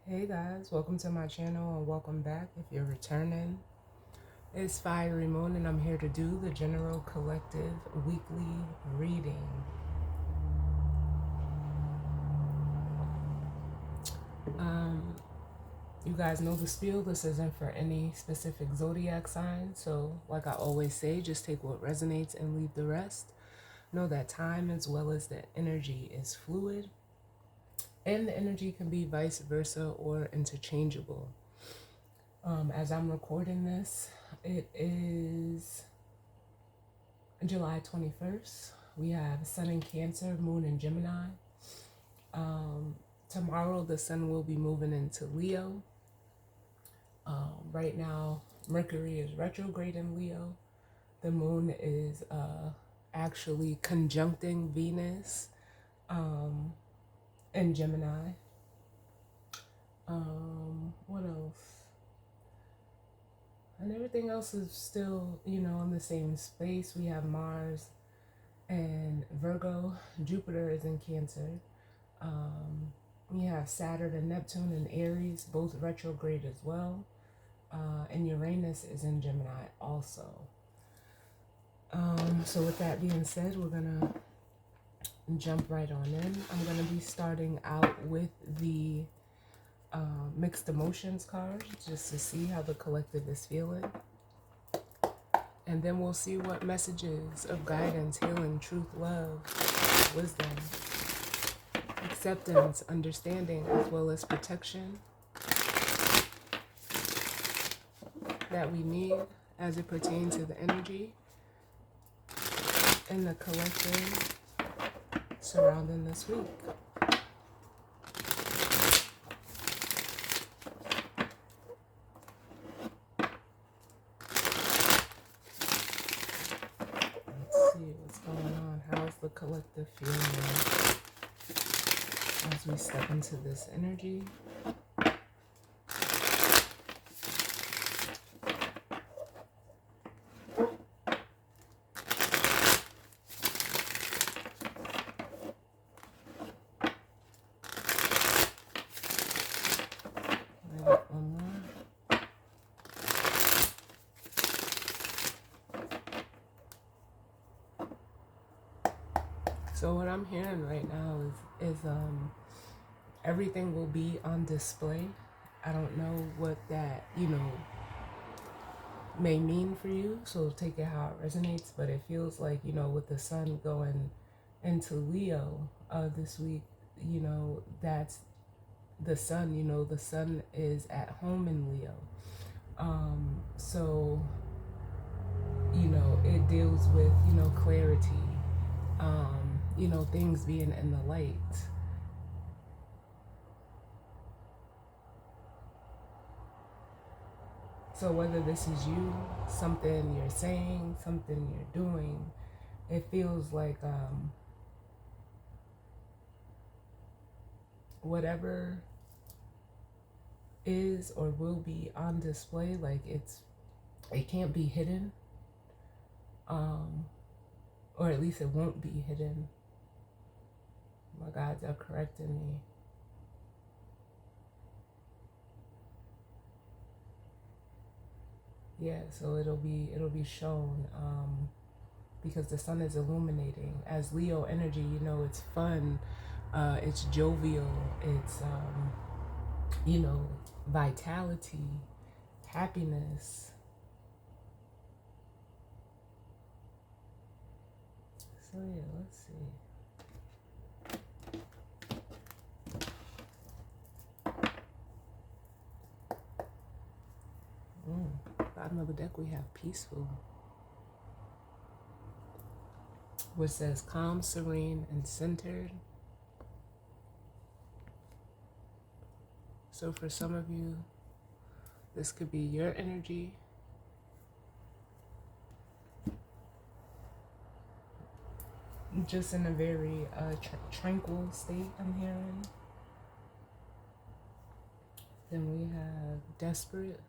Hey guys, welcome to my channel and welcome back if you're returning. It's Fiery Moon and I'm here to do the General Collective weekly reading. You guys know the spiel. This isn't for any specific zodiac sign, so like I always say, just take what resonates and leave the rest. Know that time as well as the energy is fluid, and the energy can be vice versa or interchangeable. As I'm recording this, it is July 21st. We have Sun in Cancer, Moon in Gemini. Tomorrow, the Sun will be moving into Leo. Right now, Mercury is retrograde in Leo. The Moon is actually conjuncting Venus in Gemini. What else? And everything else is still, in the same space. We have Mars and Virgo. Jupiter is in Cancer. We have Saturn and Neptune in Aries, both retrograde as well. And Uranus is in Gemini also. So with that being said, we're going to jump right on in. I'm going to be starting out with the mixed emotions card just to see how the collective is feeling. And then we'll see what messages of guidance, healing, truth, love, wisdom, acceptance, understanding, as well as protection that we need as it pertains to the energy and the collective surrounding this week. Let's see what's going on. How's the collective feeling as we step into this energy? So what I'm hearing right now is everything will be on display. I don't know what that, may mean for you, so take it how it resonates, but it feels like, with the sun going into Leo this week, that's the sun, the sun is at home in Leo. So, it deals with, clarity, things being in the light. So whether this is you, something you're saying, something you're doing, it feels like whatever is or will be on display, like it can't be hidden, or at least it won't be hidden. My guides are correcting me. Yeah, so it'll be shown, because the sun is illuminating. As Leo energy, it's fun, it's jovial, it's vitality, happiness. So yeah, let's see. Bottom of the deck we have peaceful, which says calm, serene, and centered. So for some of you, this could be your energy. Just in a very tranquil state, I'm hearing. Then we have desperate,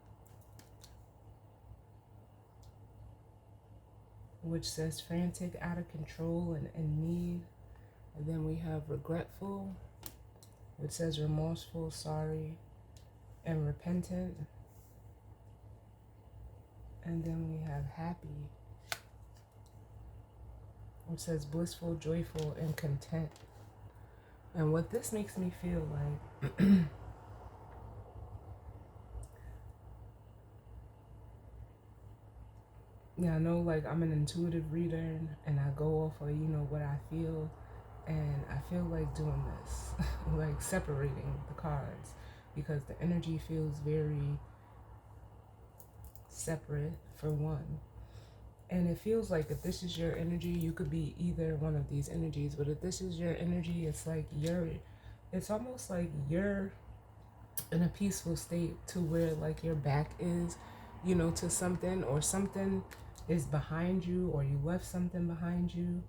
which says frantic, out of control, and in need. And then we have regretful, which says remorseful, sorry, and repentant. And then we have happy, which says blissful, joyful, and content. And what this makes me feel like, yeah, I know like I'm an intuitive reader and I go off of, what I feel. And I feel like doing this, like separating the cards, because the energy feels very separate for one. And it feels like if this is your energy, you could be either one of these energies. But if this is your energy, it's almost like you're in a peaceful state to where like your back is, to something, or something is behind you, or you left something behind you,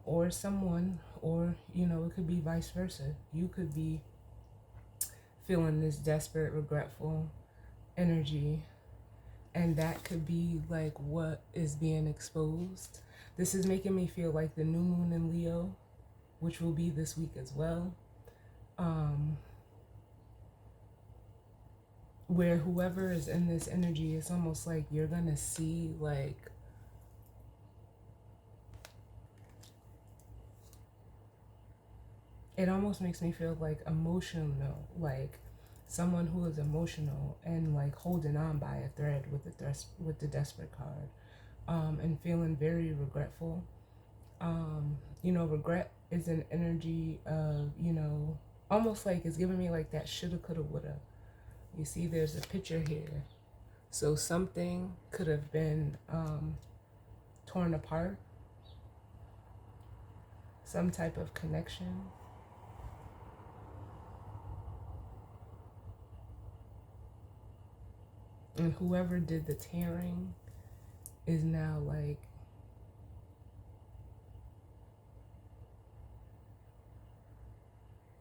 or someone, or, it could be vice versa. You could be feeling this desperate, regretful energy, and that could be like what is being exposed. This is making me feel like the new moon in Leo, which will be this week as well, where whoever is in this energy, it's almost like you're gonna see like it almost makes me feel like emotional, like someone who is emotional and like holding on by a thread with the desperate card, and feeling very regretful. Regret is an energy of, almost like it's giving me like that shoulda, coulda, woulda. You see, there's a picture here. So something could have been torn apart, some type of connection. And whoever did the tearing is now like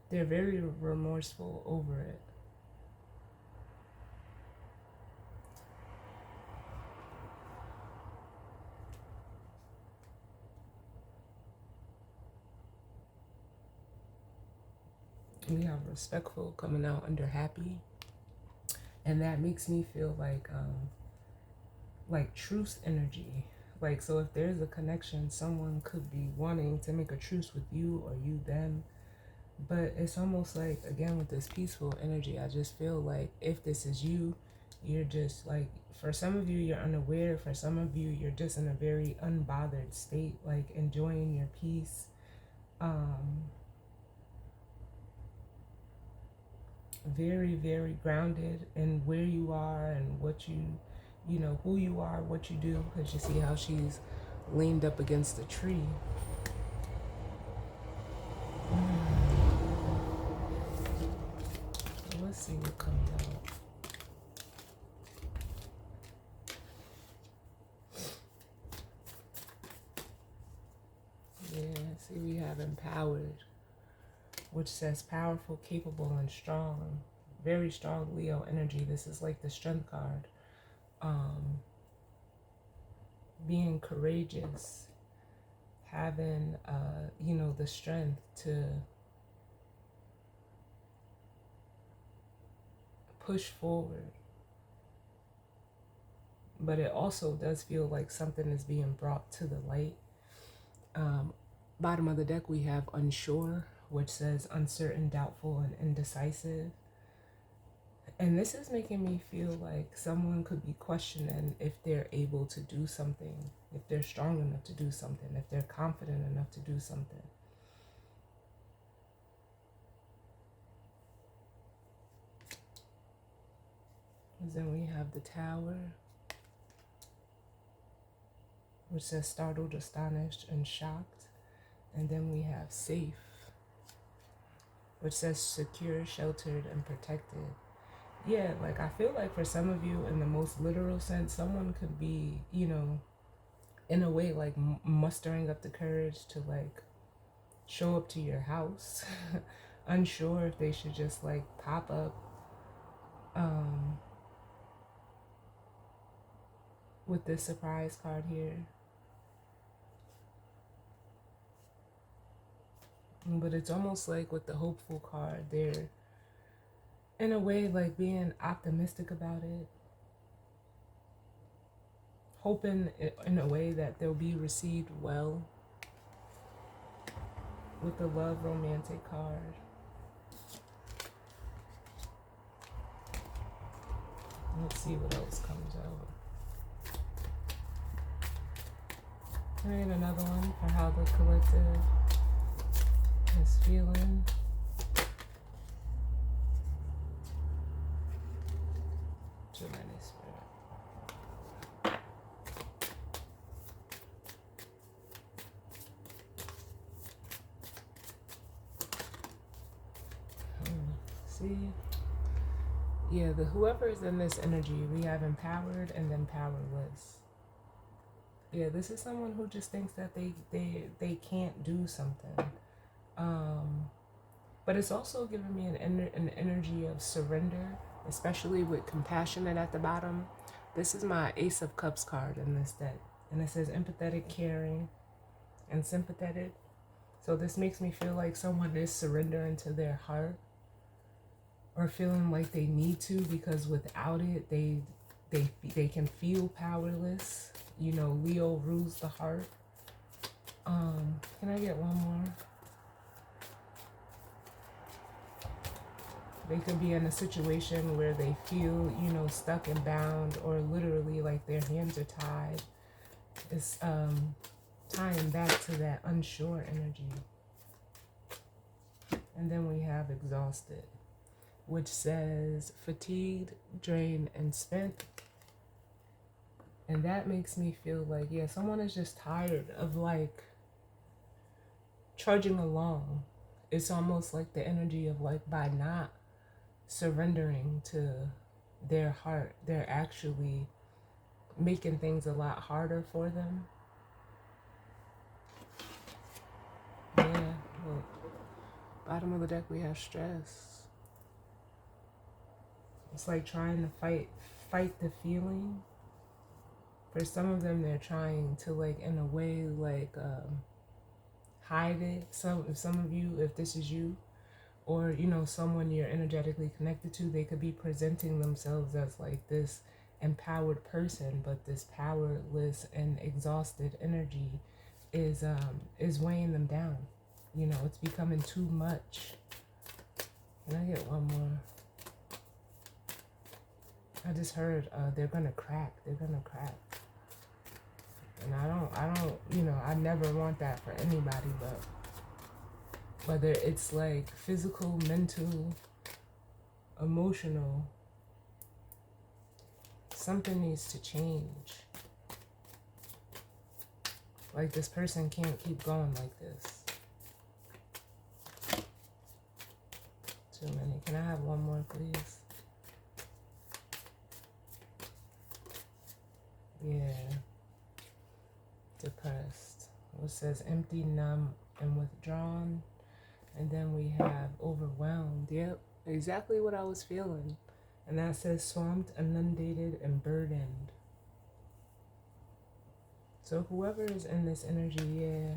they're very remorseful over it. We have respectful coming out under happy, and that makes me feel like truce energy. Like, so if there's a connection, someone could be wanting to make a truce with you, or you them. But it's almost like, again, with this peaceful energy, I just feel like if this is you, you're just like, for some of you, you're unaware. For some of you, you're just in a very unbothered state, like enjoying your peace. Very, very grounded in where you are and what who you are, what you do. Because you see how she's leaned up against the tree. Let's see what comes out. Yeah, see, we have empowered, which says powerful, capable, and strong. Very strong Leo energy. This is like the strength card. Being courageous, having, the strength to push forward. But it also does feel like something is being brought to the light. Bottom of the deck, we have unsure, which says uncertain, doubtful, and indecisive. And this is making me feel like someone could be questioning if they're able to do something, if they're strong enough to do something, if they're confident enough to do something. And then we have the Tower, which says startled, astonished, and shocked. And then we have safe, which says secure, sheltered, and protected. Yeah, like I feel like for some of you, in the most literal sense, someone could be, in a way, like mustering up the courage to like show up to your house, unsure if they should just like pop up, with this surprise card here. But it's almost like with the hopeful card, they're in a way, like being optimistic about it, hoping in a way that they'll be received well with the love romantic card. Let's see what else comes out. And another one for how the collective is feeling. Too many, Spirit. See? Yeah, the whoever is in this energy, we have empowered and then powerless. Yeah, this is someone who just thinks that they can't do something. But it's also giving me an energy of surrender, especially with compassionate at the bottom. This is my Ace of Cups card in this deck. And it says empathetic, caring, and sympathetic. So this makes me feel like someone is surrendering to their heart, or feeling like they need to, because without it, they can feel powerless. You know, Leo rules the heart. Can I get one more? They could be in a situation where they feel, you know, stuck and bound, or literally like their hands are tied. It's tying back to that unsure energy. And then we have exhausted, which says fatigued, drained, and spent. And that makes me feel like, yeah, someone is just tired of like trudging along. It's almost like the energy of like, by not surrendering to their heart, they're actually making things a lot harder for them. Yeah, look, bottom of the deck we have stress. It's like trying to fight the feeling. For some of them, they're trying to, like, in a way, like, hide it. Some of you, if this is you, or, you know, someone you're energetically connected to, they could be presenting themselves as, like, this empowered person, but this powerless and exhausted energy is weighing them down. You know, it's becoming too much. Can I get one more? I just heard they're gonna crack. They're gonna crack. And I don't, you know, I never want that for anybody, but whether it's like physical, mental, emotional, something needs to change. Like, this person can't keep going like this. Too many. Can I have one more, please? Yeah. Depressed. It says empty, numb, and withdrawn. And then we have overwhelmed. Yep, exactly what I was feeling. And that says swamped, inundated, and burdened. So whoever is in this energy, yeah.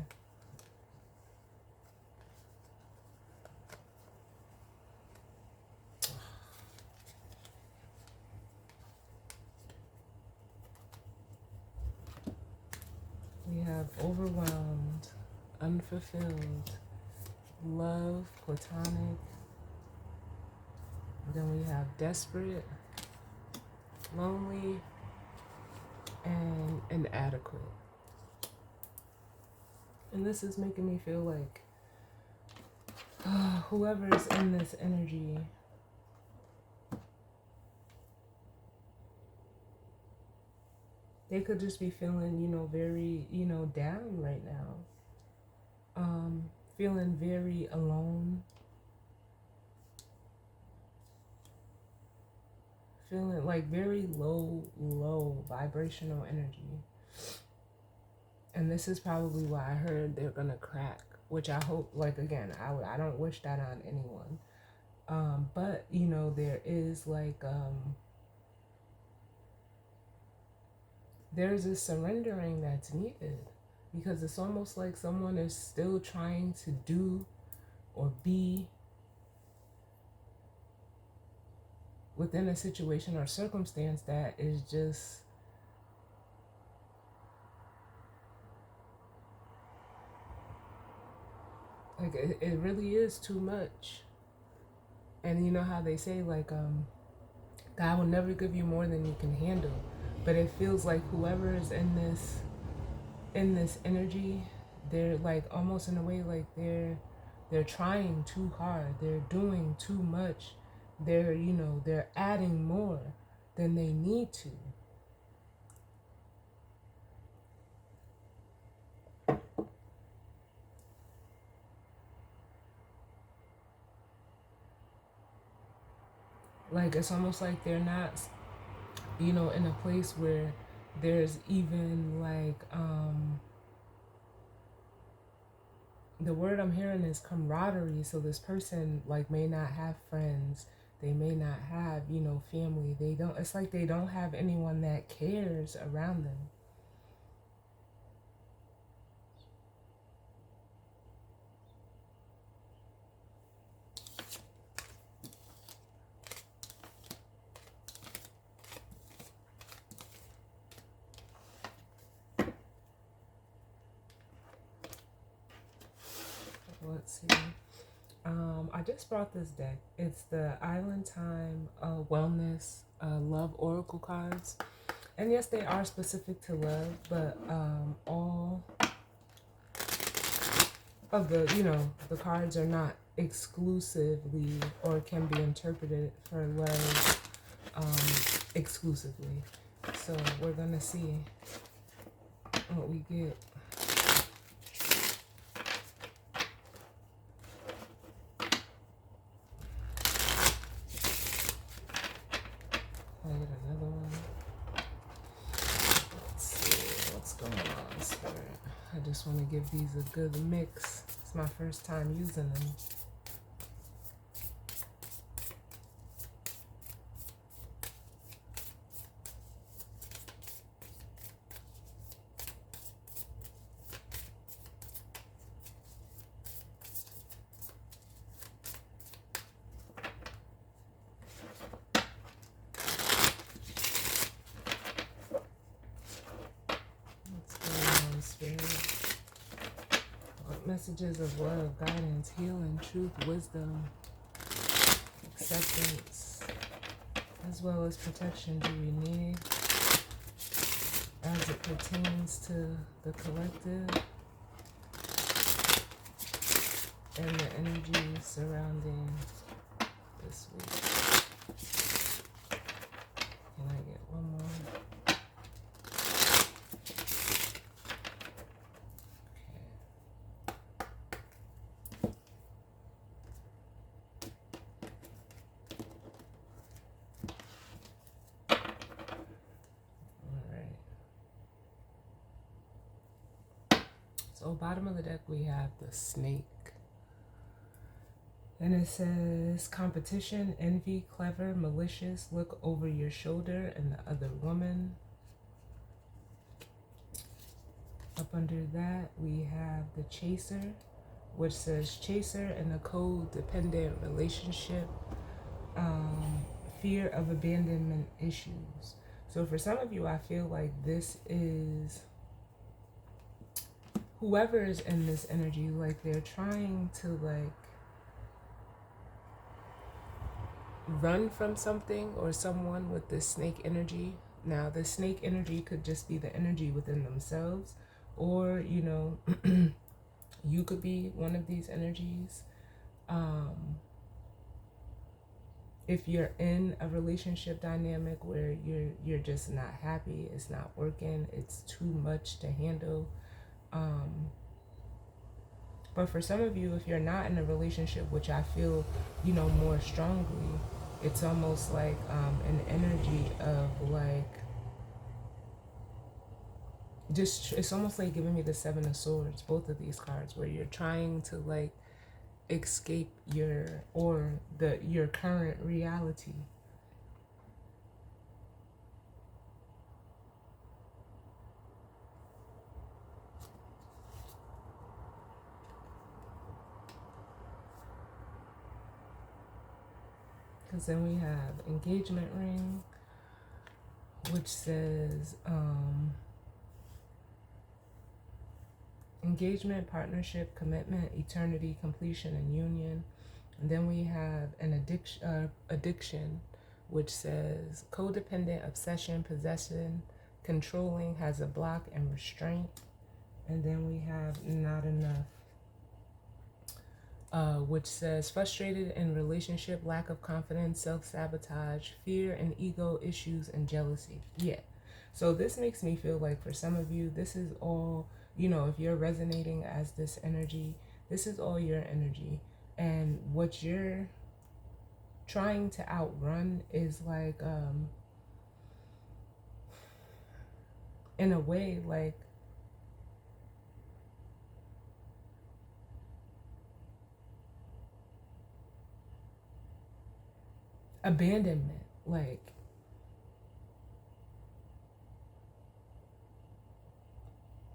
We have overwhelmed, unfulfilled, love, platonic. And then we have desperate, lonely, and inadequate. And this is making me feel like whoever's in this energy, they could just be feeling, you know, very, you know, down right now. Feeling very alone. Feeling like very low vibrational energy. And this is probably why I heard they're gonna crack, which I hope, like, again, I don't wish that on anyone. But, you know, there is like, there's a surrendering that's needed, because it's almost like someone is still trying to do or be within a situation or circumstance that is just like it really is too much. And you know how they say like God will never give you more than you can handle. But it feels like whoever is in this energy, they're like almost in a way like they're trying too hard. They're doing too much. They're, you know, they're adding more than they need to. Like it's almost like they're not, you know, in a place where there's even like the word I'm hearing is camaraderie. So this person like may not have friends. They may not have, you know, family. They don't, it's like they don't have anyone that cares around them. Let's see. I just brought this deck. It's the Island Time Wellness Love Oracle cards. And yes, they are specific to love, but all of the, you know, the cards are not exclusively or can be interpreted for love exclusively. So we're going to see what we get. I get another one. Let's see what's going on, Spirit. I just want to give these a good mix. It's my first time using them. Messages of love, guidance, healing, truth, wisdom, acceptance, as well as protection do we need as it pertains to the collective and the energy surrounding this week. Can I get one more? So bottom of the deck we have the Snake. And it says competition, envy, clever, malicious, look over your shoulder and the other woman. Up under that we have the Chaser, which says chaser in a codependent relationship, fear of abandonment issues. So for some of you, I feel like this is whoever is in this energy, like they're trying to like run from something or someone with this snake energy. Now, the snake energy could just be the energy within themselves, or, you know, you could be one of these energies. If you're in a relationship dynamic where you're just not happy, it's not working, it's too much to handle. But for some of you, if you're not in a relationship, which I feel, you know, more strongly, it's almost like an energy of like, just, it's almost like giving me the Seven of Swords, both of these cards, where you're trying to like escape your current reality. because then we have engagement ring, which says engagement, partnership, commitment, eternity, completion, and union. And then we have an addiction, which says codependent, obsession, possession, controlling, has a block, and restraint. And then we have not enough, which says frustrated in relationship, lack of confidence, self-sabotage, fear and ego issues, and jealousy. Yeah. So this makes me feel like for some of you, this is all, if you're resonating as this energy, this is all your energy. And what you're trying to outrun is like, in a way, like, abandonment. Like,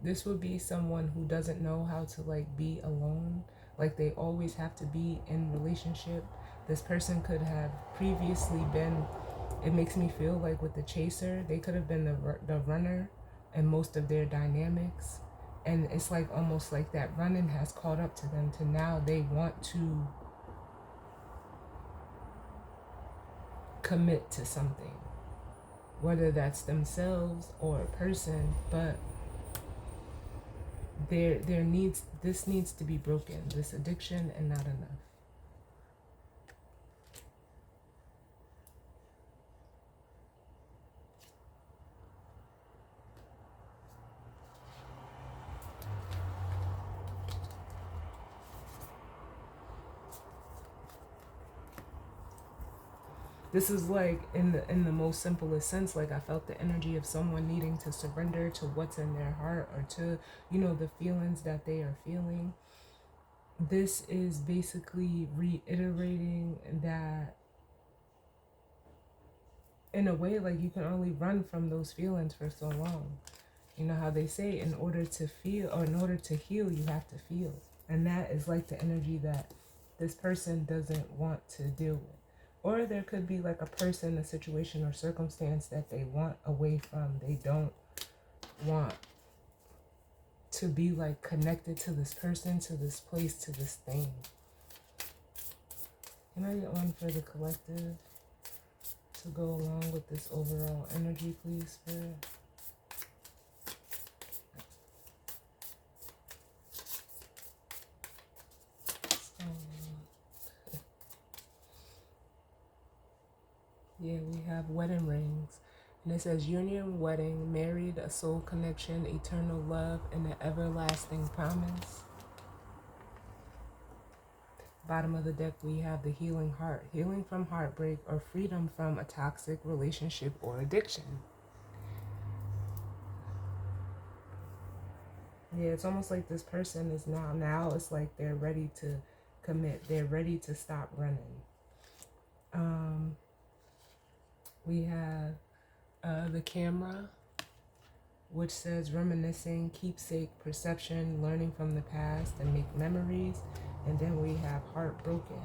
this would be someone who doesn't know how to like be alone. Like they always have to be in relationship. This person could have previously been, it makes me feel like with the chaser, they could have been the runner in most of their dynamics. And it's like almost like that running has caught up to them to now they want to commit to something, whether that's themselves or a person, but this needs to be broken, this addiction, and not enough. This is like in the most simplest sense, like I felt the energy of someone needing to surrender to what's in their heart, or to, the feelings that they are feeling. This is basically reiterating that in a way, like you can only run from those feelings for so long. You know how they say in order to feel, or in order to heal, you have to feel. And that is like the energy that this person doesn't want to deal with. Or there could be like a person, a situation, or circumstance that they want away from. They don't want to be like connected to this person, to this place, to this thing. Can I get one for the collective to go along with this overall energy, please, Spirit? Yeah, we have wedding rings. And it says union, wedding, married, a soul connection, eternal love, and an everlasting promise. Bottom of the deck, we have the healing heart, healing from heartbreak or freedom from a toxic relationship or addiction. Yeah, it's almost like this person is now it's like they're ready to commit. They're ready to stop running. We have the camera, which says reminiscing, keepsake, perception, learning from the past, and make memories. And then we have heartbroken,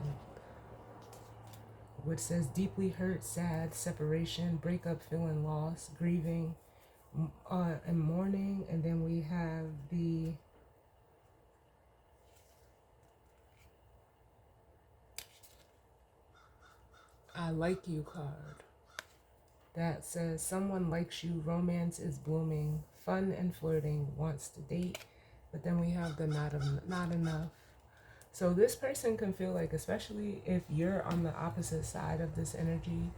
which says deeply hurt, sad, separation, breakup, feeling lost, grieving, and mourning. And then we have the I like you card. That says someone likes you, romance is blooming, fun and flirting, wants to date. But then we have the not enough. So this person can feel like, especially if you're on the opposite side of this energy,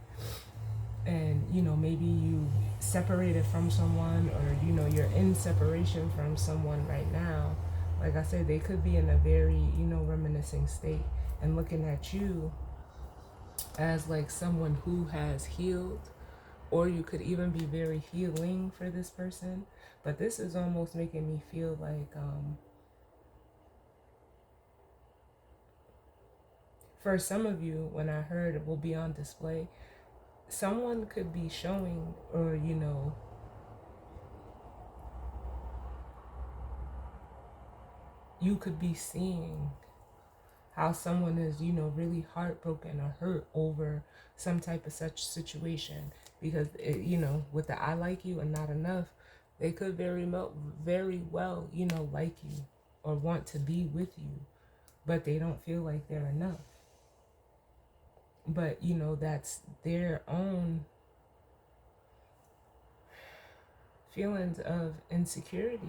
and maybe you separated from someone, or you're in separation from someone right now. Like I said, they could be in a very reminiscing state and looking at you as like someone who has healed, or you could even be very healing for this person. But this is almost making me feel like for some of you, when I heard it will be on display, someone could be showing, or you could be seeing how someone is, really heartbroken or hurt over some type of such situation, because with the I like you and not enough, they could very well, like you or want to be with you, but they don't feel like they're enough. But that's their own feelings of insecurity.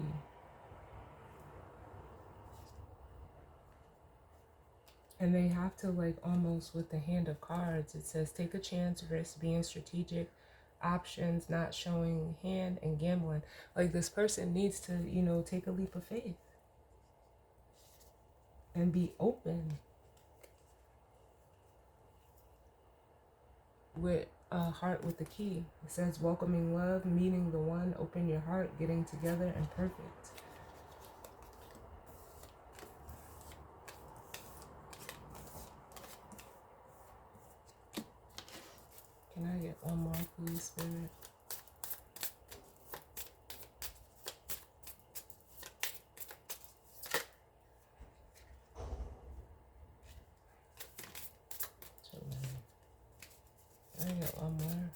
And they have to, like, almost with the hand of cards, it says take a chance, risk, being strategic, options, not showing hand, and gambling. Like, this person needs to, take a leap of faith and be open with a heart with the key. It says welcoming love, meeting the one, open your heart, getting together, and perfect. Can I get one more, please, Spirit? Can I get one more?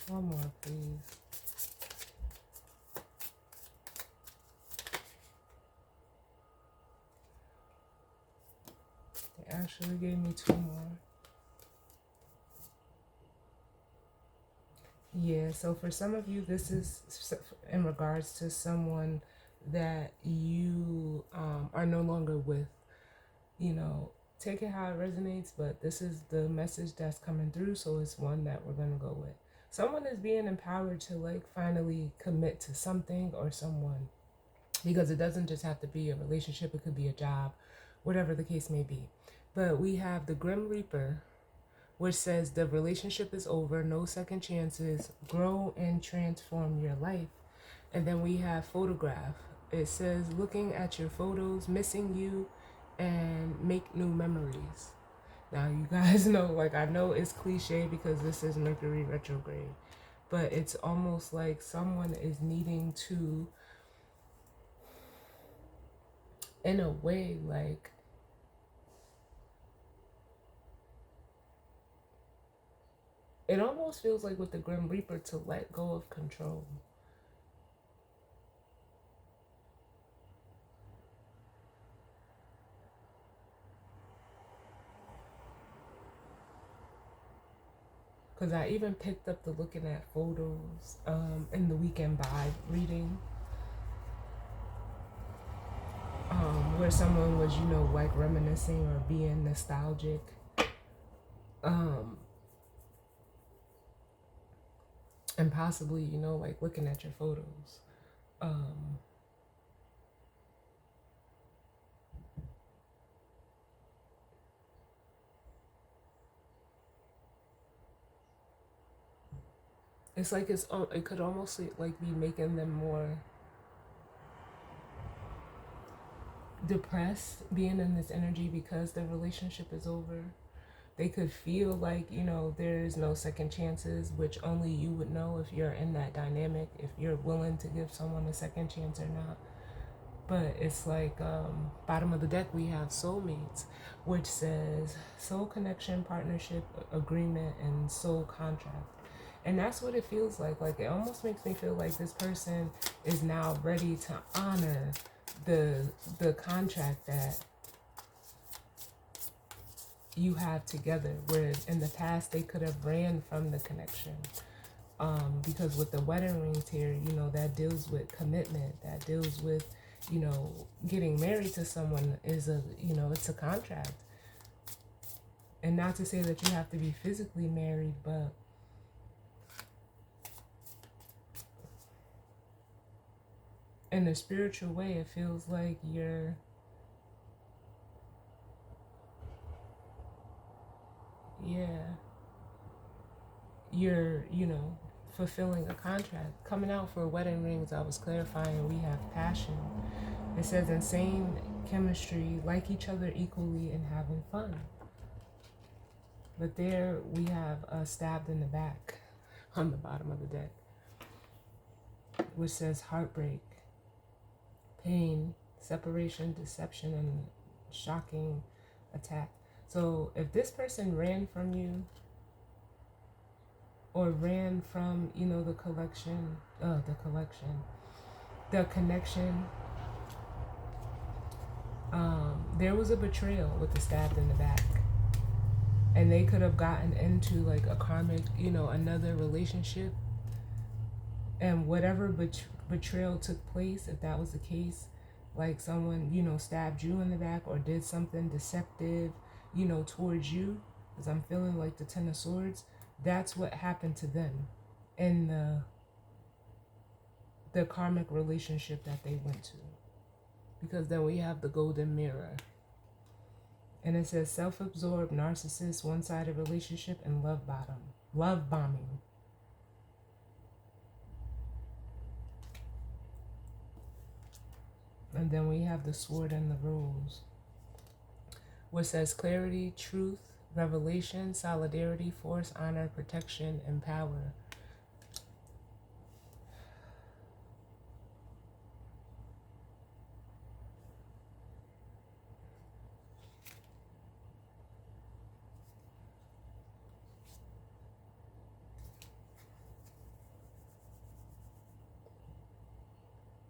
One more, please. They actually gave me two more. Yeah, so for some of you, this is in regards to someone that you are no longer with. Take it how it resonates, but this is the message that's coming through, so it's one that we're going to go with. Someone is being empowered to, like, finally commit to something or someone, because it doesn't just have to be a relationship, it could be a job, whatever the case may be. But we have the Grim Reaper, which says the relationship is over, no second chances, grow and transform your life. And then we have photograph. It says looking at your photos, missing you, and make new memories. Now, you guys know, like, I know it's cliche because this is Mercury retrograde, but it's almost like someone is needing to, in a way, like, it almost feels like with the Grim Reaper to let go of control. Because I even picked up the looking at photos in the weekend vibe reading, where someone was, like, reminiscing or being nostalgic. And possibly, like, looking at your photos. It's like it could almost, like, be making them more depressed being in this energy because the relationship is over. They could feel like, there's no second chances, which only you would know if you're in that dynamic, if you're willing to give someone a second chance or not. But it's like, bottom of the deck, we have soulmates, which says soul connection, partnership, agreement, and soul contract. And that's what it feels like. Like, it almost makes me feel like this person is now ready to honor the contract that you have together, where in the past they could have ran from the connection. Because with the wedding rings here, that deals with commitment, that deals with, getting married to someone is it's a contract. And not to say that you have to be physically married, but in a spiritual way, it feels like you're fulfilling a contract. Coming out for wedding rings, I was clarifying we have passion. It says insane chemistry, like each other equally, and having fun. But there we have stabbed in the back on the bottom of the deck, which says heartbreak, pain, separation, deception, and shocking attack. So if this person ran from you, or ran from, the the connection, there was a betrayal with the stabbed in the back. And they could have gotten into like a karmic, another relationship. And whatever betrayal took place, if that was the case, like someone, stabbed you in the back or did something deceptive, towards you, because I'm feeling like the Ten of Swords, that's what happened to them in the karmic relationship that they went to. Because then we have the Golden Mirror. And it says self-absorbed, narcissist, one-sided relationship, and love bombing. And then we have the Sword and the Rose, which says clarity, truth, revelation, solidarity, force, honor, protection, and power.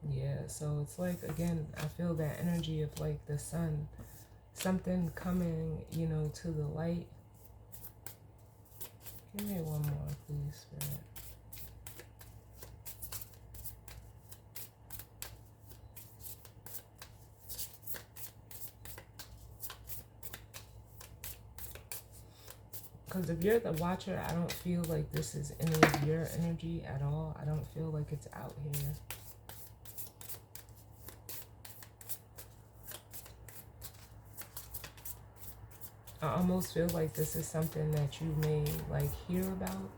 Yeah, so it's like, again, I feel that energy of like the sun, something coming, to the light. Give me one more, please, Spirit. Because if you're the watcher, I don't feel like this is any of your energy at all. I don't feel like it's out here. I almost feel like this is something that you may like hear about,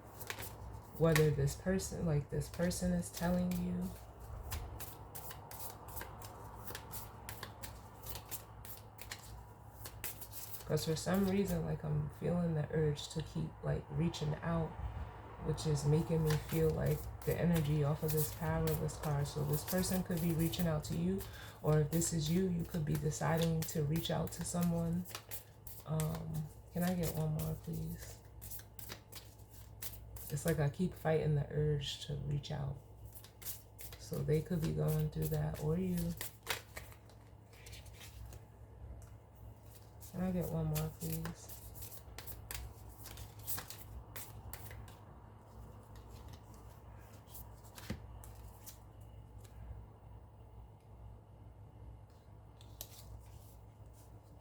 whether this person is telling you. Because for some reason, like I'm feeling the urge to keep like reaching out, which is making me feel like the energy off of this powerless card. So this person could be reaching out to you, or if this is you, you could be deciding to reach out to someone. Can I get one more, please? It's like I keep fighting the urge to reach out. So they could be going through that, or you. Can I get one more, please?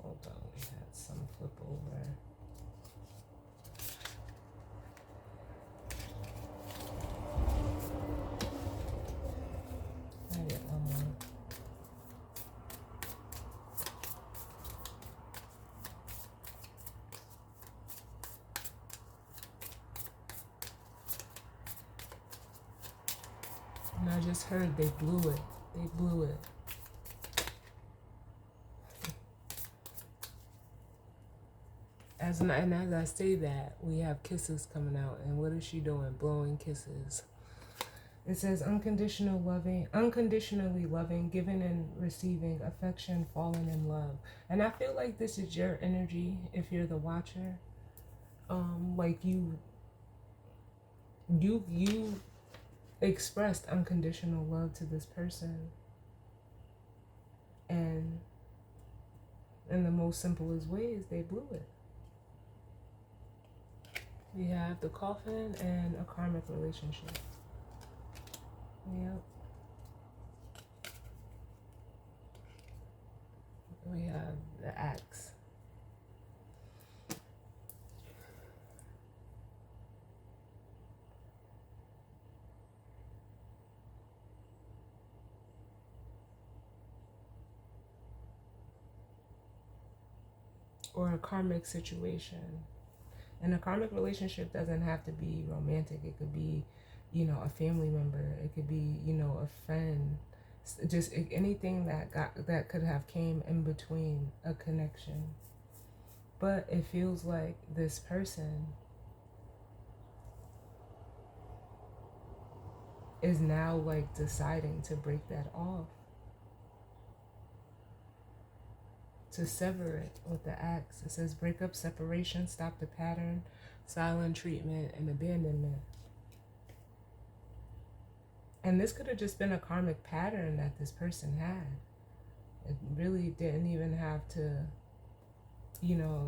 Hold on, we had some flip over. Can I get one more? And I just heard they blew it. They blew it. As I say that, we have kisses coming out. And what is she doing? Blowing kisses. It says unconditionally loving, giving and receiving, affection, falling in love. And I feel like this is your energy if you're the watcher. Like you expressed unconditional love to this person, and in the most simplest ways, they blew it. We have the coffin and a karmic relationship. Yep. We have the axe. Or a karmic situation. And a karmic relationship doesn't have to be romantic. It could be a family member. It could be, a friend. Just anything that could have came in between a connection. But it feels like this person is now like deciding to break that off, to sever it with the axe. It says break up, separation, stop the pattern, silent treatment, and abandonment. And this could have just been a karmic pattern that this person had. It really didn't even have to,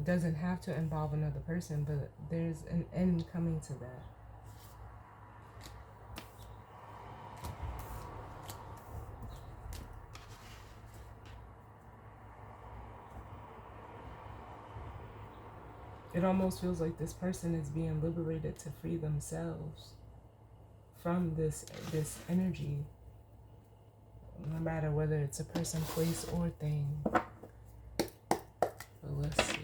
doesn't have to involve another person, but there's an end coming to that. It almost feels like this person is being liberated to free themselves from this energy, no matter whether it's a person, place, or thing. But let's see.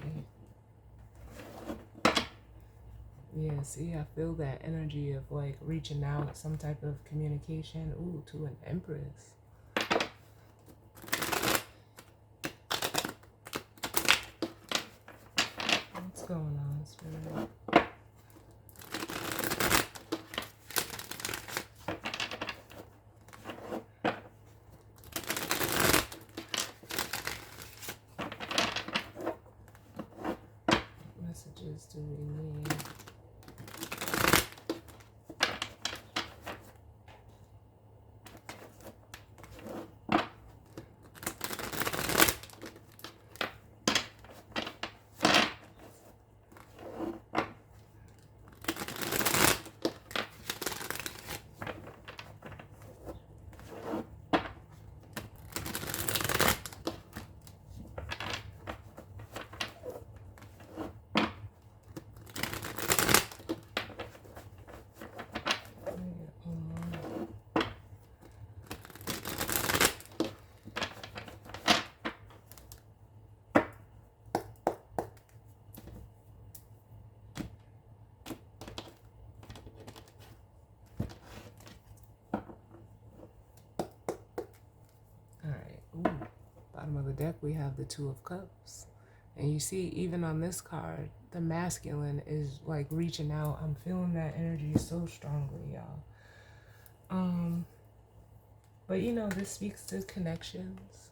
Yeah, see, I feel that energy of like reaching out, some type of communication. Ooh, to an empress. What's going on, Spirit? Messages do we need? Bottom of the deck, we have the Two of Cups. And you see, even on this card, the masculine is like reaching out. I'm feeling that energy so strongly, y'all. But this speaks to connections.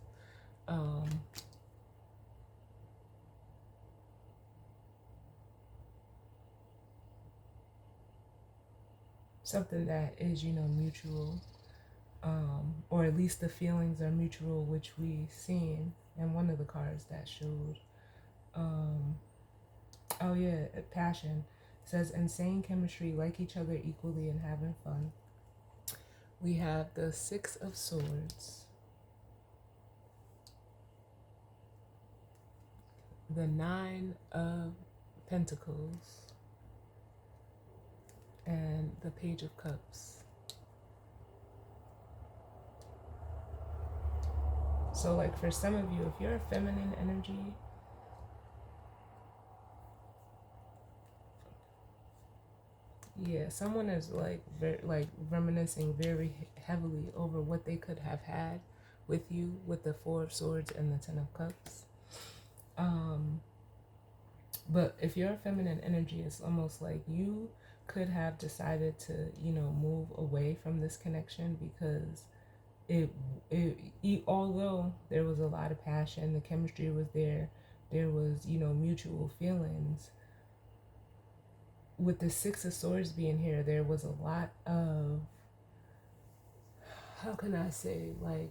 Something that is, mutual. Or at least the feelings are mutual, which we seen in one of the cards that showed. Oh yeah, passion. It says insane chemistry, like each other equally and having fun. We have the Six of Swords, the Nine of Pentacles, and the Page of Cups. So like for some of you, if you're a feminine energy, yeah, someone is like reminiscing very heavily over what they could have had with you with the Four of Swords and the Ten of Cups. But if you're a feminine energy, it's almost like you could have decided to, move away from this connection because although there was a lot of passion, the chemistry was there, there was, mutual feelings. With the Six of Swords being here, there was a lot of, how can I say, like,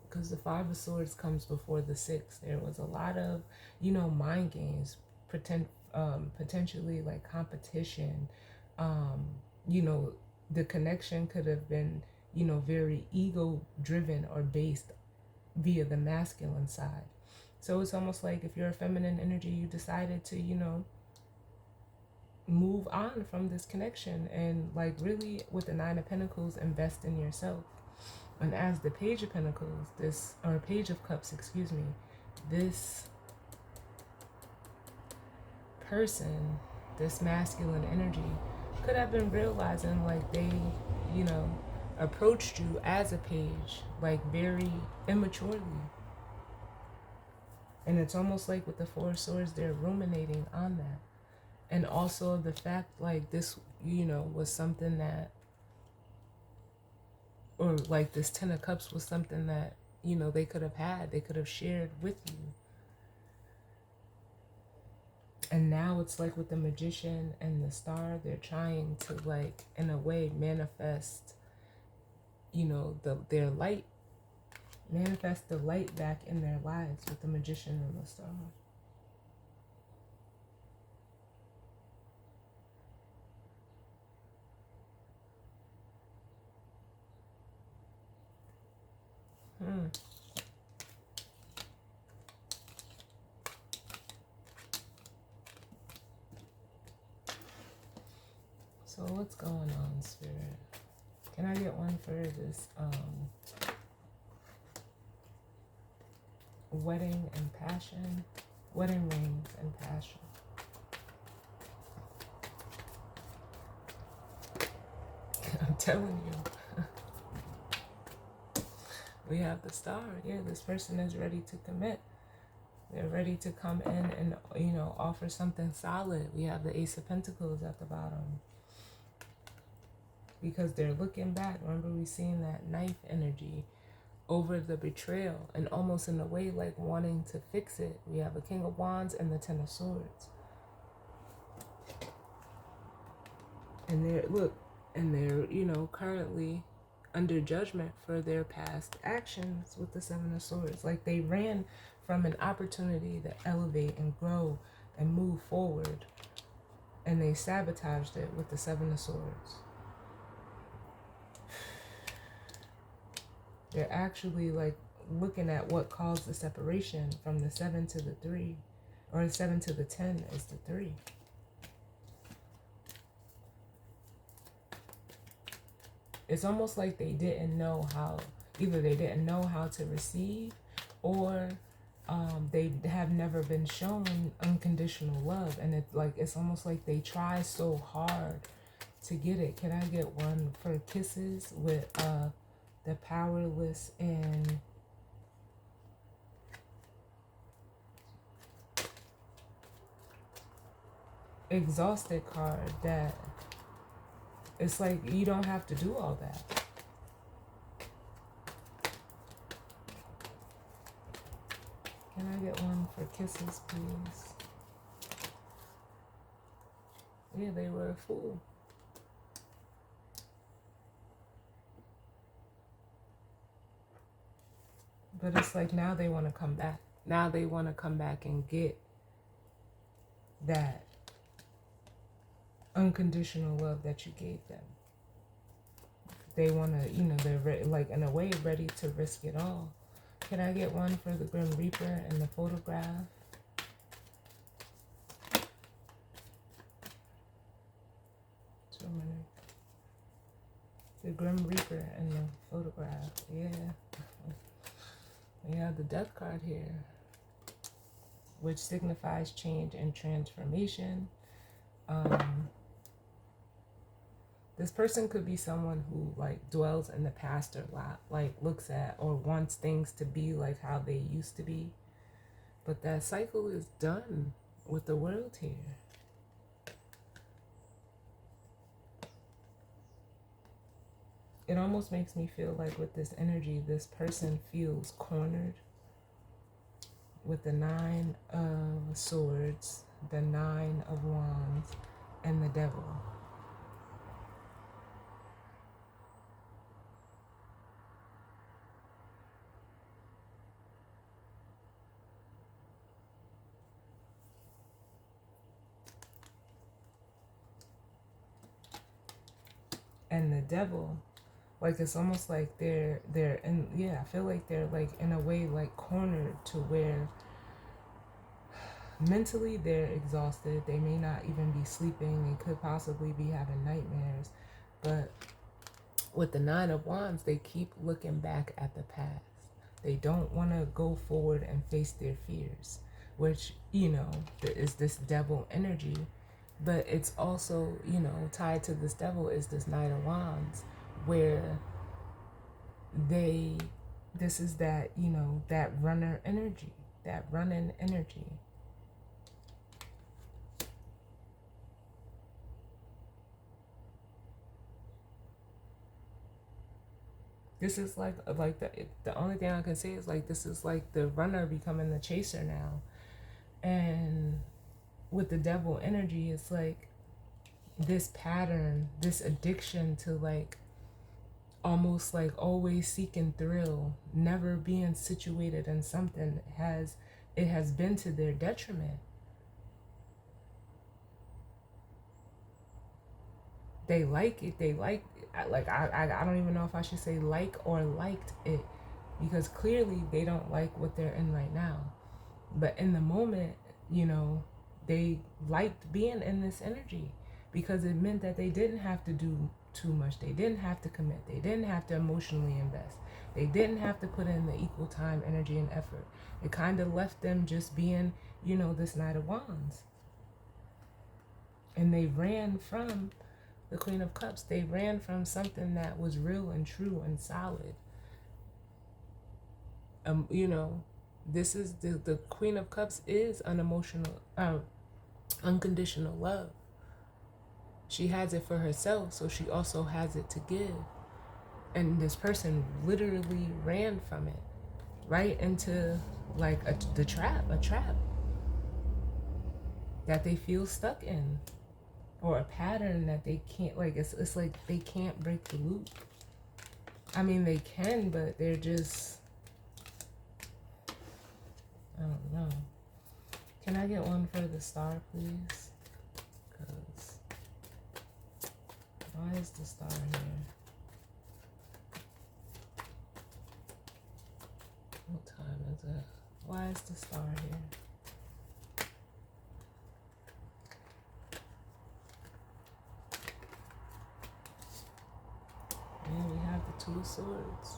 because the Five of Swords comes before the Six. There was a lot of, mind games, potentially like competition. The connection could have been, very ego driven or based via the masculine side. So it's almost like if you're a feminine energy, you decided to, move on from this connection and like really with the Nine of Pentacles, invest in yourself. And as the Page of Pentacles, Page of Cups, excuse me, this person, this masculine energy could have been realizing like they you know, approached you as a page, like very immaturely. And it's almost like with the Four of Swords, they're ruminating on that. And also the fact like this, was something that, or like this Ten of Cups was something that, they could have had, they could have shared with you. And now it's like with the Magician and the Star, they're trying to like, in a way, manifest, their light, manifest the light back in their lives with the Magician and the Star. So what's going on, Spirit? Can I get one for this wedding and passion? Wedding rings and passion. I'm telling you. We have the Star. Yeah, this person is ready to commit. They're ready to come in and, offer something solid. We have the Ace of Pentacles at the bottom. Because they're looking back. Remember, we seen that knife energy over the betrayal, and almost in a way like wanting to fix it. We have the King of Wands and the Ten of Swords. And they're currently under judgment for their past actions with the Seven of Swords. Like they ran from an opportunity to elevate and grow and move forward, and they sabotaged it with the Seven of Swords. They're actually like looking at what caused the separation from the 7 to the 3, or the 7 to the 10 is the 3. It's almost like they didn't know how, either they didn't know how to receive, or they have never been shown unconditional love. And it's almost like they try so hard to get it. Can I get one for kisses with the powerless and exhausted card? That it's like you don't have to do all that. Can I get one for kisses, please? Yeah, they were a fool. But it's like now they want to come back. Now they want to come back and get that unconditional love that you gave them. They want to, they're like in a way ready to risk it all. Can I get one for the Grim Reaper and the photograph? The Grim Reaper and the photograph, yeah. We have the Death card here, which signifies change and transformation. This person could be someone who like dwells in the past a lot, like looks at or wants things to be like how they used to be. But that cycle is done with the World here. It almost makes me feel like with this energy, this person feels cornered with the 9 of Swords, the 9 of Wands, and the Devil. And the Devil, like it's almost like they're in, yeah, I feel like they're like in a way like cornered to where mentally they're exhausted. They may not even be sleeping. They could possibly be having nightmares. But with the 9 of Wands, they keep looking back at the past. They don't want to go forward and face their fears, which, is this devil energy. But it's also, tied to this devil is this 9 of Wands, where they, this is that, you know, that runner energy, that running energy. This is like the only thing I can say is like this is like the runner becoming the chaser now. And with the devil energy, it's like this pattern, this addiction to like almost like always seeking thrill, never being situated in something has been to their detriment. They like it. They I don't even know if I should say like or liked it, because clearly they don't like what they're in right now. But in the moment, you know, they liked being in this energy because it meant that they didn't have to do too much. They didn't have to commit. They didn't have to emotionally invest. They didn't have to put in the equal time, energy, and effort. It kind of left them just being, you know, this Knight of Wands. And they ran from the Queen of Cups. They ran from something that was real and true and solid. You know, this is the Queen of Cups is unemotional, unconditional love. She has it for herself, so she also has it to give. And this person literally ran from it right into like a trap that they feel stuck in, or a pattern that they can't, like it's like they can't break the loop. I mean, they can, but they're just, I don't know. Can I get one for the star, please? Because why is the star here? What time is it? Why is the star here? And we have the Two of Swords.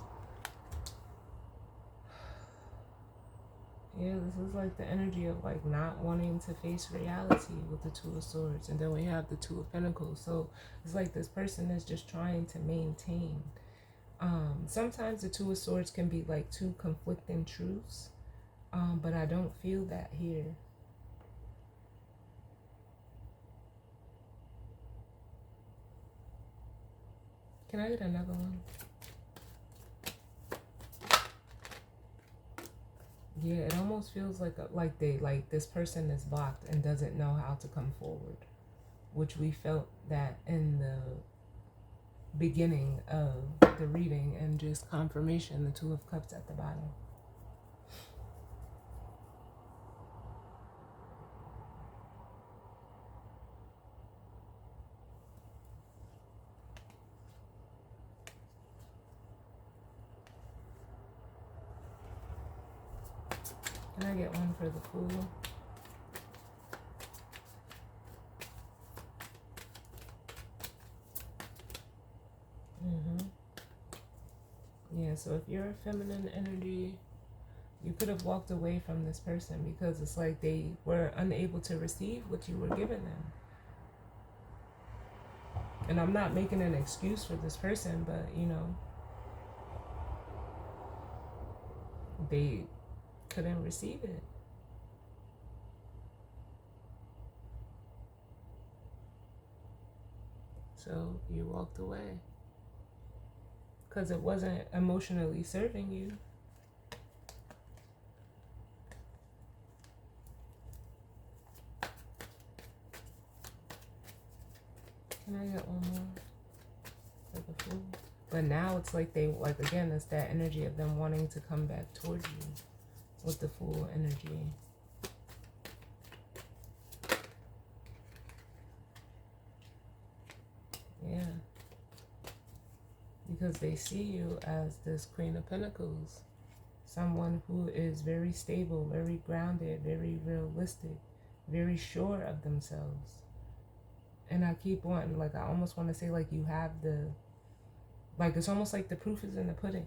Yeah, this is like the energy of like not wanting to face reality with the Two of Swords. And then we have the Two of Pentacles. So it's like this person is just trying to maintain. Sometimes the Two of Swords can be like two conflicting truths. But I don't feel that here. Can I get another one? Yeah, it almost feels like this person is blocked and doesn't know how to come forward, which we felt that in the beginning of the reading, and just confirmation, the Two of Cups at the bottom. Can I get one for the Fool? Yeah, so if you're a feminine energy, you could have walked away from this person because it's like they were unable to receive what you were giving them. And I'm not making an excuse for this person, but you know, they couldn't receive it. So you walked away because it wasn't emotionally serving you. Can I get one more for the Fool? But now it's like they, like again, it's that energy of them wanting to come back towards you with the Fool energy. Yeah. Because they see you as this Queen of Pentacles. Someone who is very stable, very grounded, very realistic, very sure of themselves. And I keep wanting, like, I almost want to say, like, you have the, like, it's almost like the proof is in the pudding.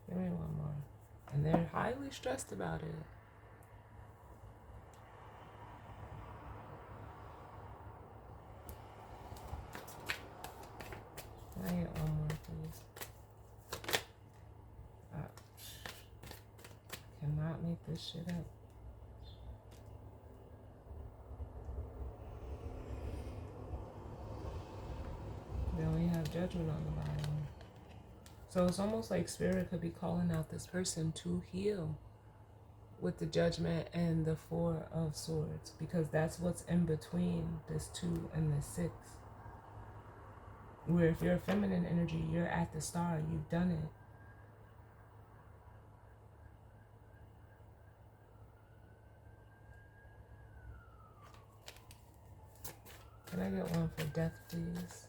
Give me one more. And they're highly stressed about it. I get one more, please? I cannot make this shit up. Then we have Judgment on the bottom. So it's almost like Spirit could be calling out this person to heal with the Judgment and the Four of Swords, because that's what's in between this 2 and this 6. Where if you're a feminine energy, you're at the star, you've done it. Can I get one for Death, please?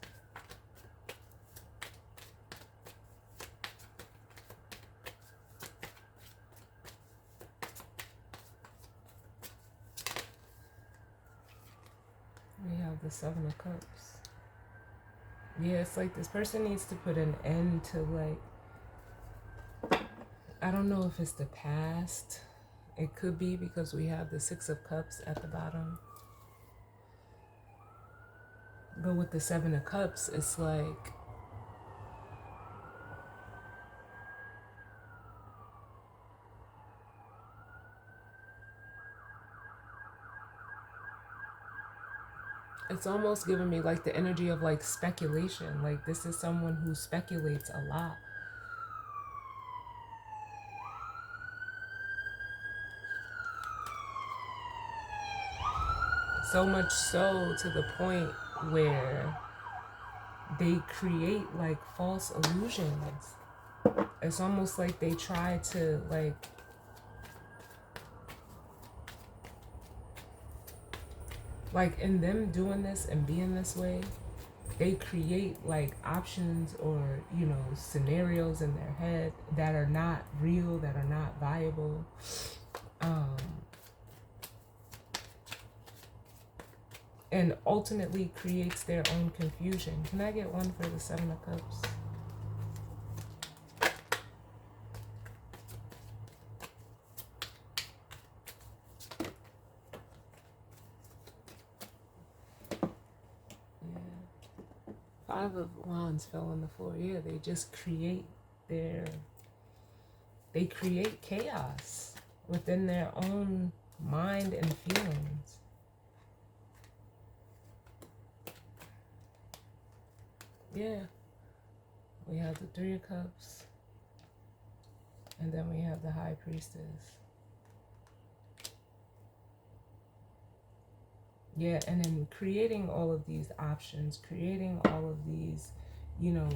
We have the Seven of Cups. Yeah, it's like this person needs to put an end to, like, I don't know if it's the past. It could be because we have the Six of Cups at the bottom. But with the Seven of Cups, it's like, it's almost giving me like the energy of like speculation. Like this is someone who speculates a lot. So much so to the point where they create like false illusions. It's almost like they try to like in them doing this and being this way, they create like options or, you know, scenarios in their head that are not real, that are not viable. And ultimately creates their own confusion. Can I get one for the Seven of Cups? Yeah. Five of Wands fell on the floor. Yeah, they just create they create chaos within their own mind and feelings. Yeah. We have the Three of Cups. And then we have the High Priestess. Yeah, and in creating all of these options, creating all of these, you know,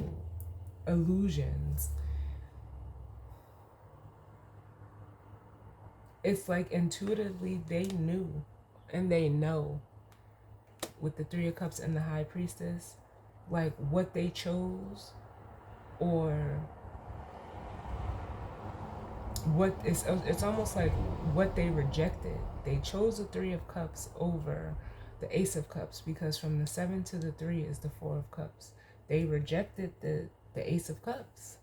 illusions, it's like intuitively they knew and they know with the Three of Cups and the High Priestess, like what they chose or what it's almost like what they rejected. They chose the Three of Cups over the Ace of Cups because from the 7 to the 3 is the Four of Cups. They rejected the Ace of Cups.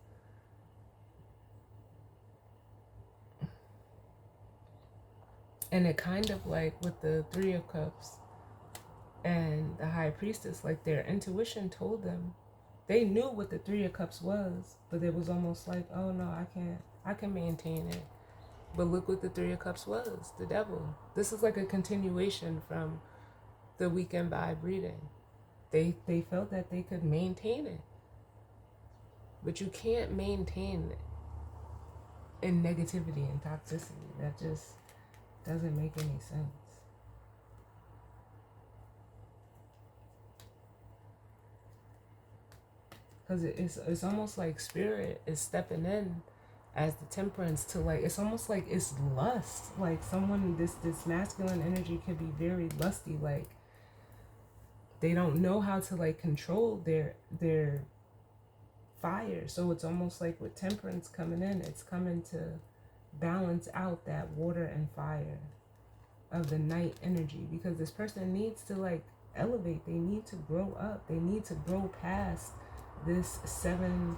And it kind of like with the Three of Cups and the High Priestess, like their intuition told them, they knew what the Three of Cups was, but it was almost like, oh no, I can maintain it. But look what the Three of Cups was, the Devil. This is like a continuation from the weekend vibe reading. They felt that they could maintain it. But you can't maintain it in negativity and toxicity. That just doesn't make any sense. Because it's almost like Spirit is stepping in as the Temperance to like, it's almost like it's lust. Like someone, this masculine energy could be very lusty. Like they don't know how to like control their fire. So it's almost like with Temperance coming in, it's coming to balance out that water and fire of the night energy, because this person needs to like elevate. They need to grow up. They need to grow past this 7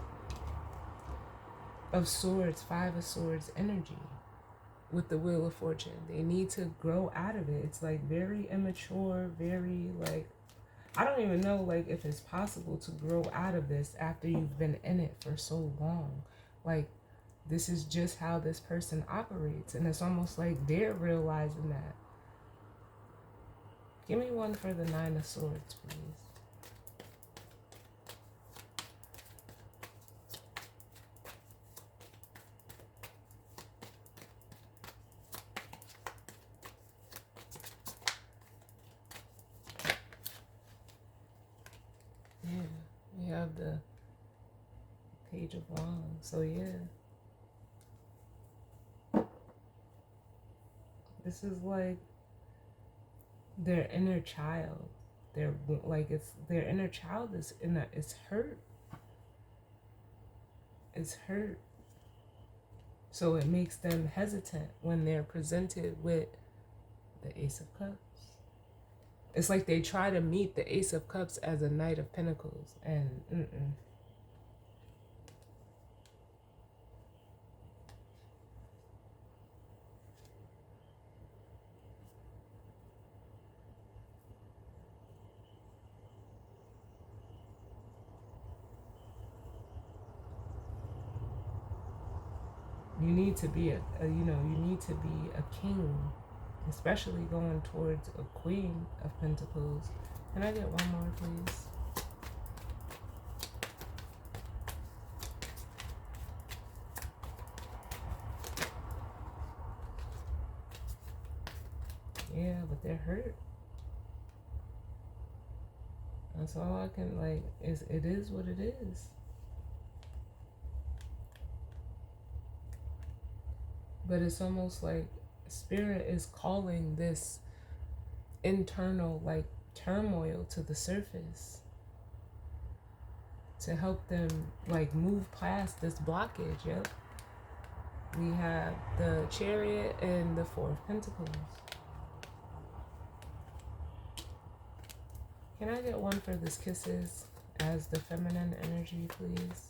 of Swords, 5 of Swords energy with the Wheel of Fortune. They need to grow out of it. It's like very immature, very like I don't even know like if it's possible to grow out of this after you've been in it for so long. Like this is just how this person operates, and it's almost like they're realizing that. Give me one for the Nine of Swords, please. Yeah, we have the Page of Wands. So yeah, this is like their inner child. Their like it's their inner child is in a it's hurt. It's hurt. So it makes them hesitant when they're presented with the Ace of Cups. It's like they try to meet the Ace of Cups as a Knight of Pentacles, and you need to be you need to be a king, especially going towards a Queen of Pentacles. Can I get one more, please? Yeah, but they're hurt. That's all I can like. It is what it is. But it's almost like Spirit is calling this internal like turmoil to the surface to help them like move past this blockage. Yep. We have the Chariot and the Four of Pentacles. Can I get one for this Kisses as the feminine energy, please?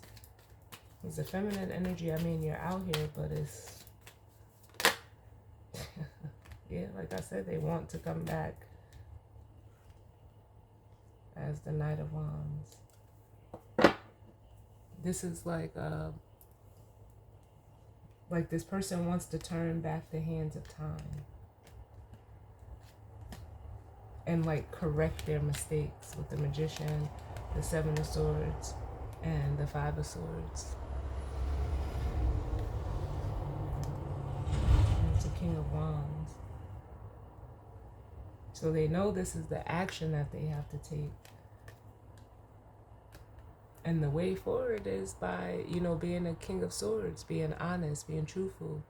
It's the feminine energy. I mean, you're out here, but it's yeah, like I said, they want to come back as the Knight of Wands. This is like this person wants to turn back the hands of time and like correct their mistakes with the Magician, the Seven of Swords, and the Five of Swords. And it's the King of Wands. So they know this is the action that they have to take. And the way forward is by, being a King of Swords, being honest, being truthful,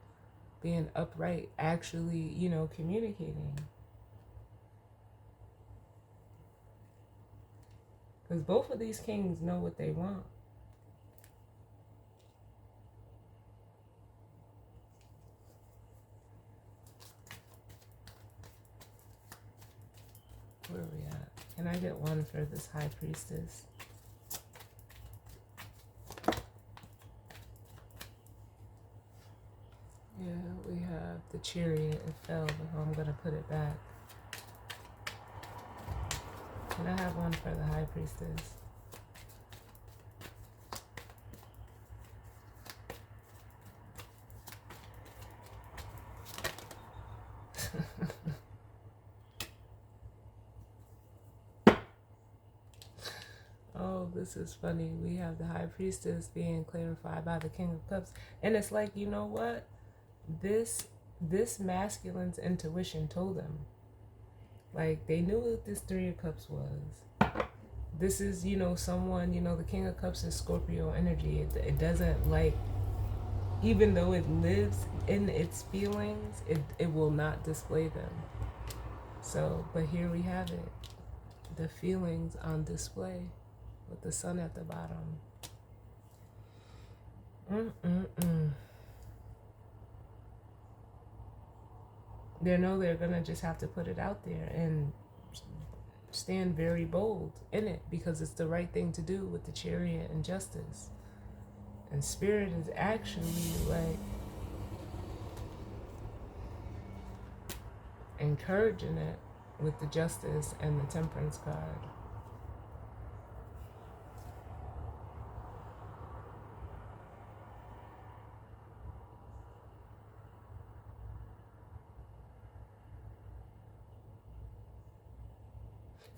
being upright, actually, communicating. Because both of these kings know what they want. Where are we at? Can I get one for this High Priestess? Yeah, we have the Chariot. It fell, but I'm going to put it back. Can I have one for the High Priestess? Oh, this is funny. We have the High Priestess being clarified by the King of Cups. And it's like, you know what? This masculine's intuition told them. Like, they knew what this Three of Cups was. This is, someone, the King of Cups is Scorpio energy. It doesn't like, even though it lives in its feelings, it will not display them. So, but here we have it. The feelings on display with the sun at the bottom. They know they're going to just have to put it out there and stand very bold in it because it's the right thing to do with the Chariot and Justice. And Spirit is actually like encouraging it with the Justice and the Temperance card.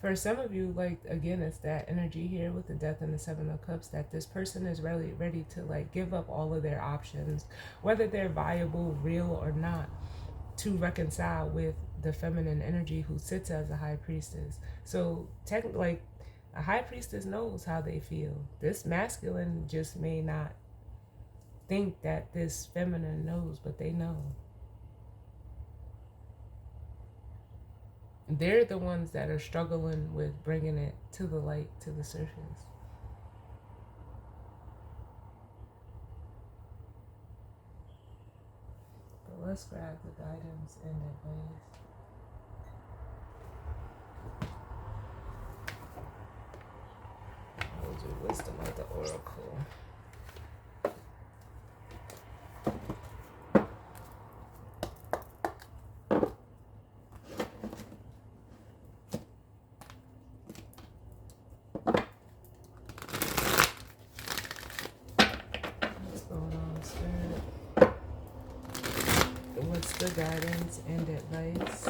For some of you, like, again, it's that energy here with the Death and the Seven of Cups, that this person is really ready to like give up all of their options, whether they're viable, real or not, to reconcile with the feminine energy who sits as a high priestess. So technically, like, a high priestess knows how they feel. This masculine just may not think that this feminine knows, but they know. They're the ones that are struggling with bringing it to the light, to the surface. But let's grab the guidance and advice. Words of wisdom of the oracle. What's the guidance and advice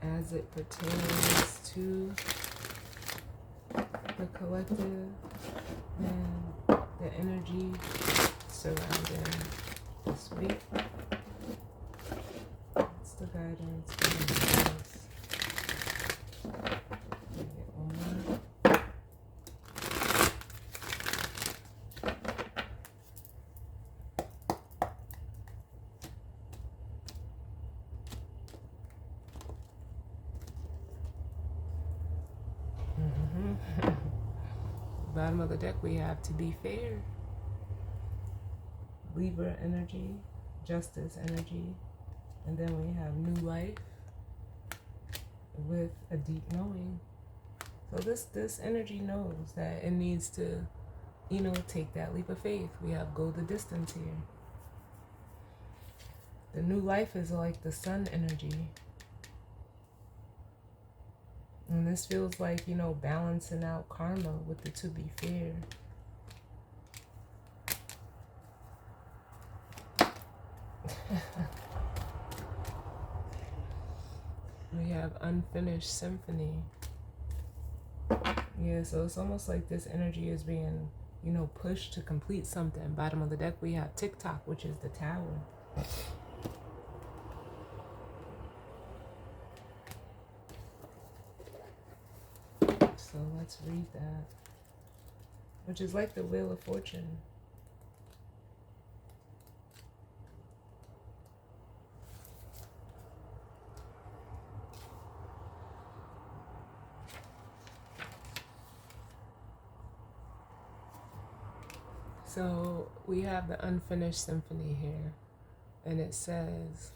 as it pertains to the collective and the energy surrounding this week? What's the guidance and advice? Get one more. Bottom of the deck, we have to be fair. Libra energy, justice energy, and then we have new life with a deep knowing. So this energy knows that it needs to, take that leap of faith. We have go the distance here. The new life is like the sun energy. And this feels like, balancing out karma with the to be fair. We have unfinished symphony. Yeah, so it's almost like this energy is being, pushed to complete something. Bottom of the deck, we have TikTok, which is the tower. So let's read that, which is like the Wheel of Fortune. So we have the unfinished symphony here, and it says,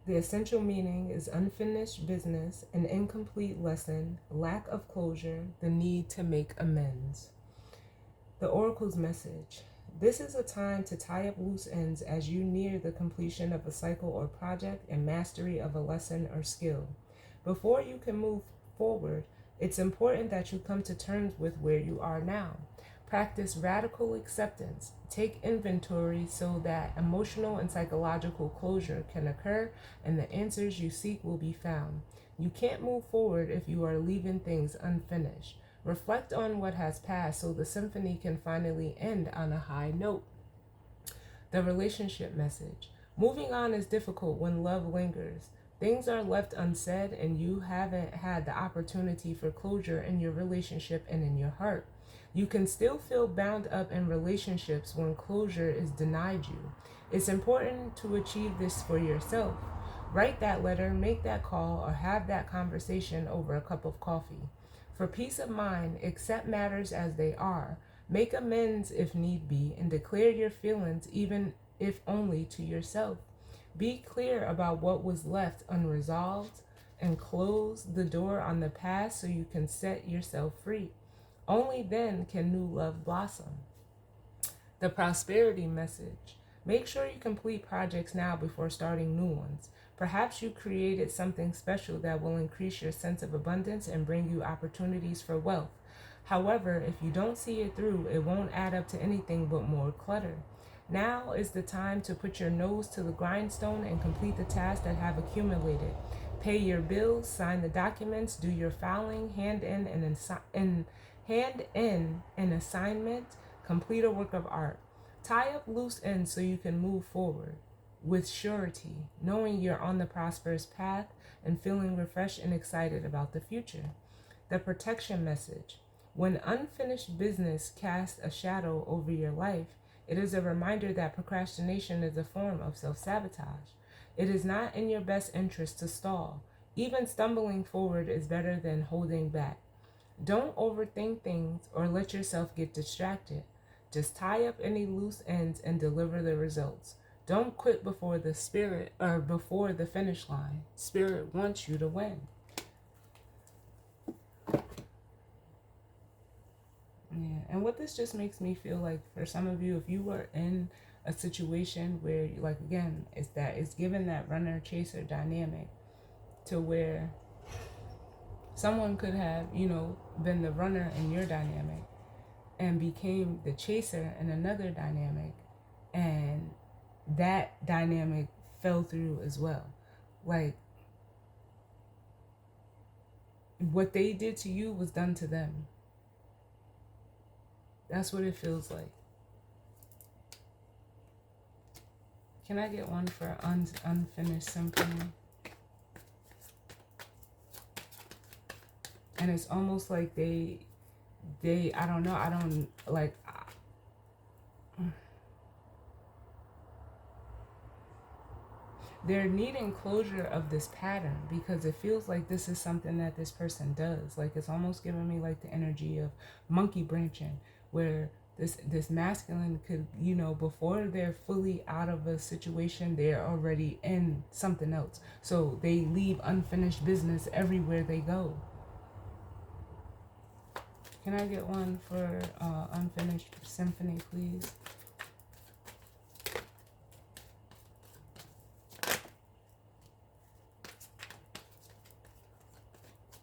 the essential meaning is unfinished business, an incomplete lesson, lack of closure, the need to make amends. The Oracle's message. This is a time to tie up loose ends as you near the completion of a cycle or project and mastery of a lesson or skill. Before you can move forward, it's important that you come to terms with where you are now. Practice radical acceptance. Take inventory so that emotional and psychological closure can occur and the answers you seek will be found. You can't move forward if you are leaving things unfinished. Reflect on what has passed so the symphony can finally end on a high note. The relationship message. Moving on is difficult when love lingers. Things are left unsaid and you haven't had the opportunity for closure in your relationship and in your heart. You can still feel bound up in relationships when closure is denied you. It's important to achieve this for yourself. Write that letter, make that call, or have that conversation over a cup of coffee. For peace of mind, accept matters as they are. Make amends if need be, and declare your feelings even if only to yourself. Be clear about what was left unresolved and close the door on the past so you can set yourself free. Only then can new love blossom. The prosperity message. Make sure you complete projects now before starting new ones. Perhaps you created something special that will increase your sense of abundance and bring you opportunities for wealth. However, if you don't see it through, it won't add up to anything but more clutter. Now is the time to put your nose to the grindstone and complete the tasks that have accumulated. Pay your bills, sign the documents, do your filing, hand in an assignment, complete a work of art. Tie up loose ends so you can move forward with surety, knowing you're on the prosperous path and feeling refreshed and excited about the future. The protection message. When unfinished business casts a shadow over your life, it is a reminder that procrastination is a form of self-sabotage. It is not in your best interest to stall. Even stumbling forward is better than holding back. Don't overthink things or let yourself get distracted. Just tie up any loose ends and deliver the results. Don't quit before before the finish line. Spirit wants you to win. Yeah, and what this just makes me feel like, for some of you, if you were in a situation where, like, again, it's given that runner chaser dynamic, to where someone could have, been the runner in your dynamic and became the chaser in another dynamic, and that dynamic fell through as well. Like, what they did to you was done to them. That's what it feels like. Can I get one for unfinished symphony? And it's almost like they I don't know, I don't like, they're needing closure of this pattern, because it feels like this is something that this person does. Like, it's almost giving me like the energy of monkey branching, where this masculine could, before they're fully out of a situation, they're already in something else. So they leave unfinished business everywhere they go. Can I get one for unfinished symphony, please?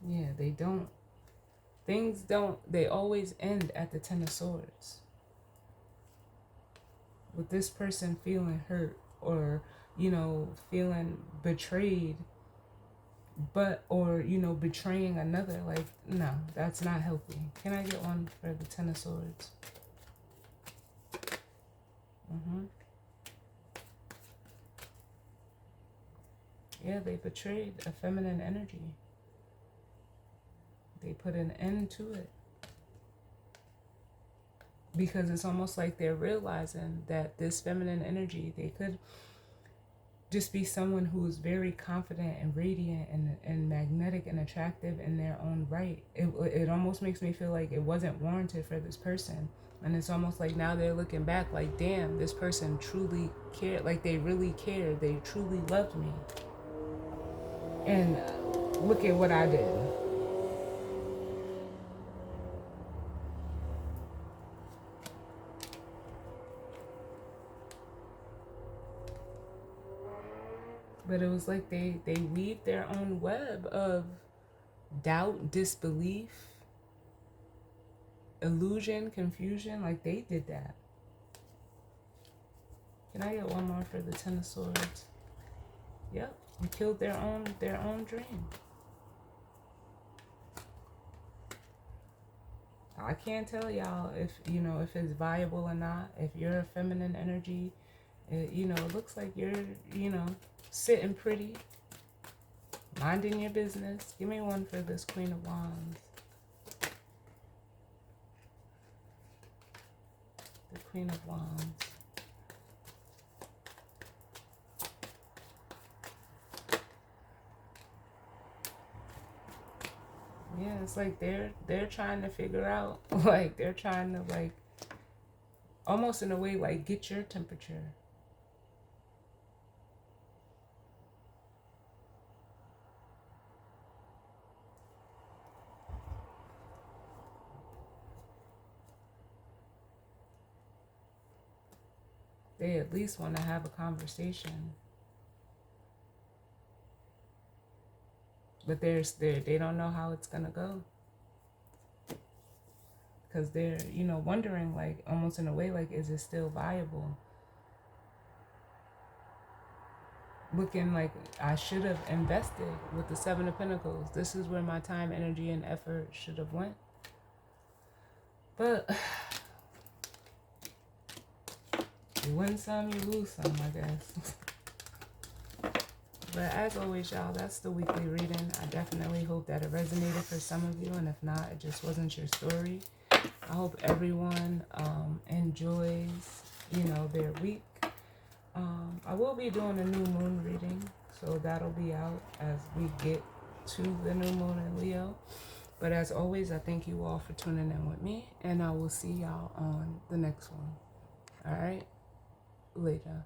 Yeah, they always end at the Ten of Swords. With this person feeling hurt, or, feeling betrayed, or, betraying another. Like, no, that's not healthy. Can I get one for the Ten of Swords? Yeah, they betrayed a feminine energy. They put an end to it. Because it's almost like they're realizing that this feminine energy, they could just be someone who's very confident and radiant and magnetic and attractive in their own right. It almost makes me feel like it wasn't warranted for this person. And it's almost like now they're looking back like, damn, this person truly cared. Like, they really cared. They truly loved me. And look at what I did. But it was like they weave their own web of doubt, disbelief, illusion, confusion. Like, they did that. Can I get one more for the Ten of Swords? Yep, you killed their own dream. I can't tell y'all if it's viable or not. If you're a feminine energy, it looks like you're sitting pretty, minding your business. Give me one for this Queen of Wands. The Queen of Wands. Yeah, it's like they're trying to figure out, like, they're trying to, like, almost in a way, like, get your temperature. They at least want to have a conversation. But they don't know how it's gonna go. Because they're, wondering, like, almost in a way, like, is it still viable? looking like I should have invested with the Seven of Pentacles. This is where my time, energy, and effort should have went. But you win some, you lose some, I guess. But as always, y'all, that's the weekly reading. I definitely hope that it resonated for some of you. And if not, it just wasn't your story. I hope everyone enjoys, their week. I will be doing a new moon reading. So that'll be out as we get to the new moon in Leo. But as always, I thank you all for tuning in with me. And I will see y'all on the next one. All right? Later.